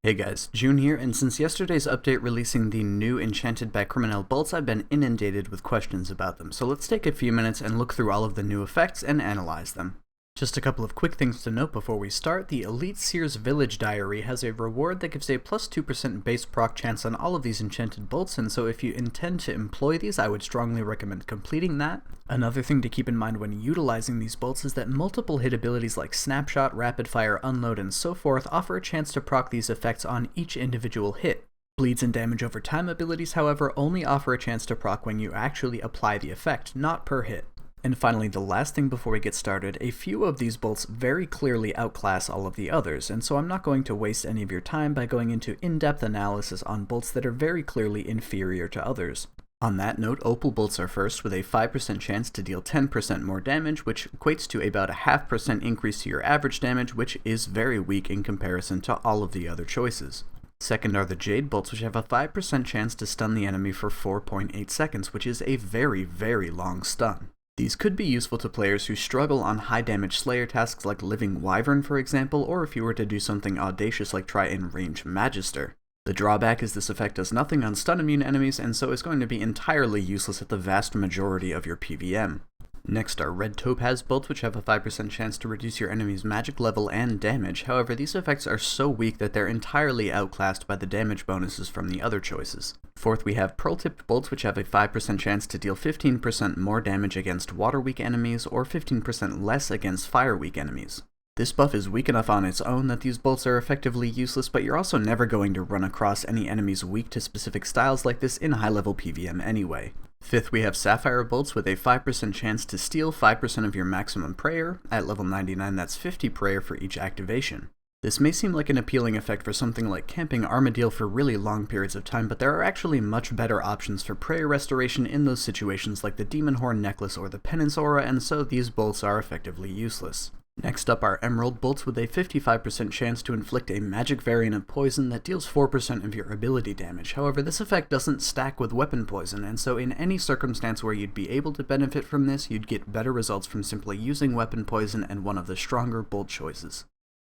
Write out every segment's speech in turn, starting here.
Hey guys, June here, and since yesterday's update releasing the new enchanted Bakriminel bolts, I've been inundated with questions about them, so let's take a few minutes and look through all of the new effects and analyze them. Just a couple of quick things to note before we start. The Elite Seer's Village Diary has a reward that gives a plus 2% base proc chance on all of these enchanted bolts, and so if you intend to employ these, I would strongly recommend completing that. Another thing to keep in mind when utilizing these bolts is that multiple hit abilities like Snapshot, Rapid Fire, Unload, and so forth offer a chance to proc these effects on each individual hit. Bleeds and Damage over time abilities, however, only offer a chance to proc when you actually apply the effect, not per hit. And finally, the last thing before we get started, a few of these bolts very clearly outclass all of the others, and so I'm not going to waste any of your time by going into in-depth analysis on bolts that are very clearly inferior to others. On that note, Opal bolts are first with a 5% chance to deal 10% more damage, which equates to about a 0.5% increase to your average damage, which is very weak in comparison to all of the other choices. Second are the Jade bolts, which have a 5% chance to stun the enemy for 4.8 seconds, which is a very, very long stun. These could be useful to players who struggle on high damage Slayer tasks like Living Wyvern for example, or if you were to do something audacious like try and range Magister. The drawback is this effect does nothing on stun immune enemies, and so is going to be entirely useless at the vast majority of your PVM. Next are Red Topaz bolts, which have a 5% chance to reduce your enemy's magic level and damage. However, these effects are so weak that they're entirely outclassed by the damage bonuses from the other choices. Fourth, we have Pearl-tipped bolts, which have a 5% chance to deal 15% more damage against water-weak enemies, or 15% less against fire-weak enemies. This buff is weak enough on its own that these bolts are effectively useless, but you're also never going to run across any enemies weak to specific styles like this in high-level PVM anyway. Fifth, we have Sapphire bolts with a 5% chance to steal 5% of your maximum prayer. At level 99, that's 50 prayer for each activation. This may seem like an appealing effect for something like camping Armadillo for really long periods of time, but there are actually much better options for prayer restoration in those situations like the Demon Horn necklace or the Penance aura, and so these bolts are effectively useless. Next up are Emerald bolts with a 55% chance to inflict a magic variant of poison that deals 4% of your ability damage. However, this effect doesn't stack with weapon poison, and so in any circumstance where you'd be able to benefit from this, you'd get better results from simply using weapon poison and one of the stronger bolt choices.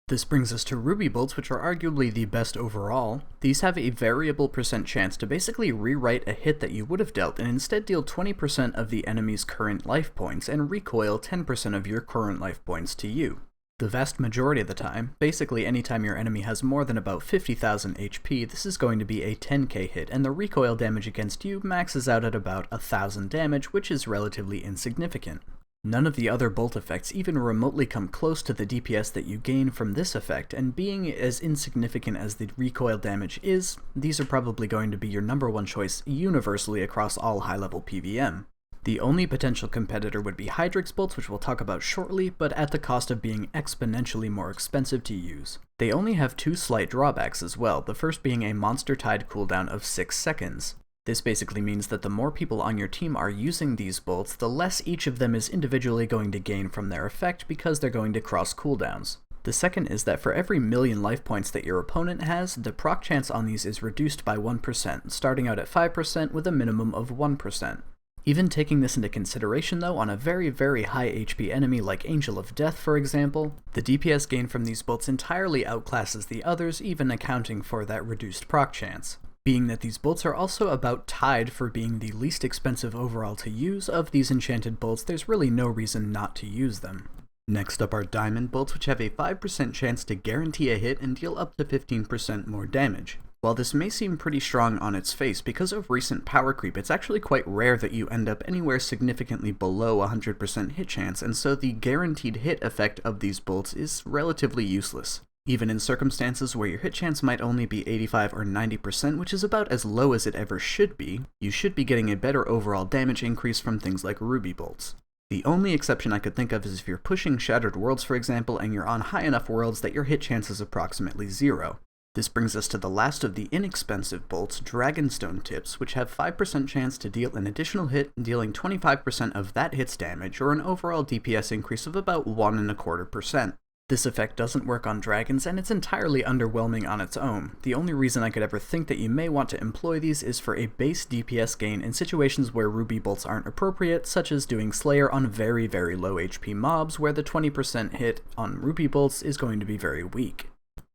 This brings us to Ruby bolts, which are arguably the best overall. These have a variable percent chance to basically rewrite a hit that you would have dealt and instead deal 20% of the enemy's current life points and recoil 10% of your current life points to you. The vast majority of the time, basically anytime your enemy has more than about 50,000 HP, this is going to be a 10k hit, and the recoil damage against you maxes out at about 1,000 damage, which is relatively insignificant. None of the other bolt effects even remotely come close to the DPS that you gain from this effect, and being as insignificant as the recoil damage is, these are probably going to be your number one choice universally across all high-level PVM. The only potential competitor would be hydrix bolts, which we'll talk about shortly, but at the cost of being exponentially more expensive to use. They only have two slight drawbacks as well, the first being a monster tide cooldown of 6 seconds. This basically means that the more people on your team are using these bolts, the less each of them is individually going to gain from their effect because they're going to cross cooldowns. The second is that for every million life points that your opponent has, the proc chance on these is reduced by 1%, starting out at 5% with a minimum of 1%. Even taking this into consideration though, on a very, very high HP enemy like Angel of Death for example, the DPS gain from these bolts entirely outclasses the others, even accounting for that reduced proc chance. Being that these bolts are also about tied for being the least expensive overall to use of these enchanted bolts, there's really no reason not to use them. Next up are Diamond bolts, which have a 5% chance to guarantee a hit and deal up to 15% more damage. While this may seem pretty strong on its face, because of recent power creep, it's actually quite rare that you end up anywhere significantly below 100% hit chance, and so the guaranteed hit effect of these bolts is relatively useless. Even in circumstances where your hit chance might only be 85 or 90%, which is about as low as it ever should be, you should be getting a better overall damage increase from things like Ruby bolts. The only exception I could think of is if you're pushing Shattered Worlds for example, and you're on high enough worlds that your hit chance is approximately 0. This brings us to the last of the inexpensive bolts, Dragonstone tips, which have 5% chance to deal an additional hit, dealing 25% of that hit's damage, or an overall DPS increase of about 1.25%. This effect doesn't work on dragons, and it's entirely underwhelming on its own. The only reason I could ever think that you may want to employ these is for a base DPS gain in situations where Ruby bolts aren't appropriate, such as doing Slayer on very, very low HP mobs, where the 20% hit on Ruby bolts is going to be very weak.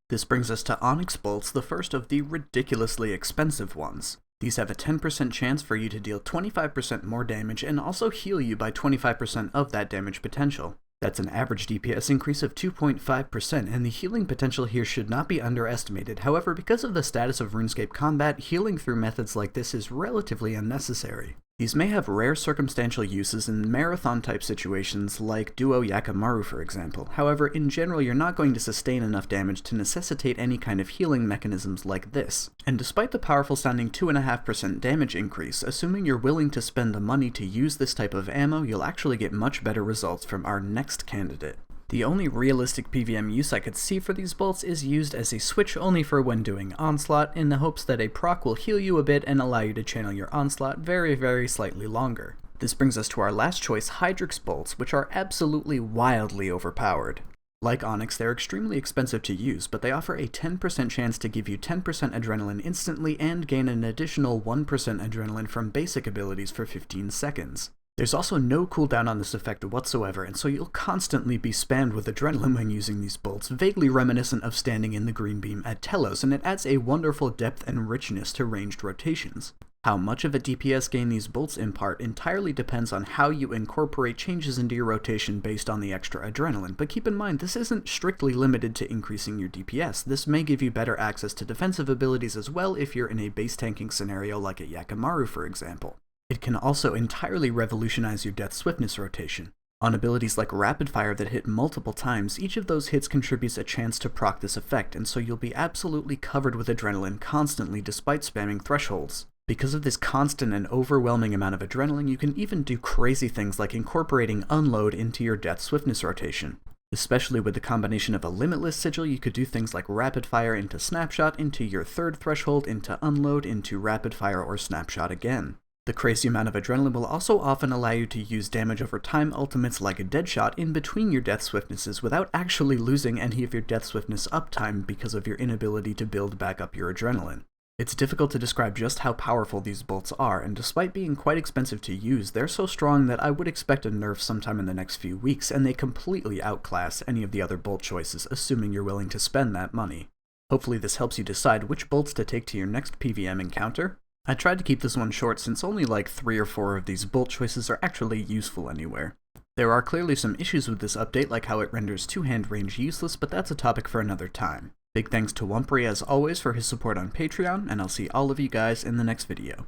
This brings us to Onyx Bolts, the first of the ridiculously expensive ones. These have a 10% chance for you to deal 25% more damage and also heal you by 25% of that damage potential. That's an average DPS increase of 2.5%, and the healing potential here should not be underestimated. However, because of the status of RuneScape combat, healing through methods like this is relatively unnecessary. These may have rare circumstantial uses in marathon-type situations like Duo Yakamaru, for example. However, in general, you're not going to sustain enough damage to necessitate any kind of healing mechanisms like this. And despite the powerful-sounding 2.5% damage increase, assuming you're willing to spend the money to use this type of ammo, you'll actually get much better results from our next candidate. The only realistic PVM use I could see for these bolts is used as a switch only for when doing Onslaught, in the hopes that a proc will heal you a bit and allow you to channel your Onslaught very slightly longer. This brings us to our last choice, hydrix bolts, which are absolutely wildly overpowered. Like Onyx, they're extremely expensive to use, but they offer a 10% chance to give you 10% adrenaline instantly and gain an additional 1% adrenaline from basic abilities for 15 seconds. There's also no cooldown on this effect whatsoever, and so you'll constantly be spammed with adrenaline when using these bolts, vaguely reminiscent of standing in the green beam at Telos, and it adds a wonderful depth and richness to ranged rotations. How much of a DPS gain these bolts impart entirely depends on how you incorporate changes into your rotation based on the extra adrenaline, but keep in mind this isn't strictly limited to increasing your DPS. This may give you better access to defensive abilities as well if you're in a base tanking scenario like at Yakamaru, for example. It can also entirely revolutionize your death swiftness rotation. On abilities like Rapid Fire that hit multiple times, each of those hits contributes a chance to proc this effect, and so you'll be absolutely covered with adrenaline constantly despite spamming thresholds. Because of this constant and overwhelming amount of adrenaline, you can even do crazy things like incorporating Unload into your death swiftness rotation. Especially with the combination of a limitless sigil, you could do things like Rapid Fire into Snapshot, into your third threshold, into Unload, into Rapid Fire or Snapshot again. The crazy amount of adrenaline will also often allow you to use damage over time ultimates like a Deadshot in between your death swiftnesses without actually losing any of your death swiftness uptime because of your inability to build back up your adrenaline. It's difficult to describe just how powerful these bolts are, and despite being quite expensive to use, they're so strong that I would expect a nerf sometime in the next few weeks, and they completely outclass any of the other bolt choices, assuming you're willing to spend that money. Hopefully this helps you decide which bolts to take to your next PVM encounter. I tried to keep this one short since only like 3 or 4 of these bolt choices are actually useful anywhere. There are clearly some issues with this update, like how it renders two-hand range useless, but that's a topic for another time. Big thanks to Wumpry as always for his support on Patreon, and I'll see all of you guys in the next video.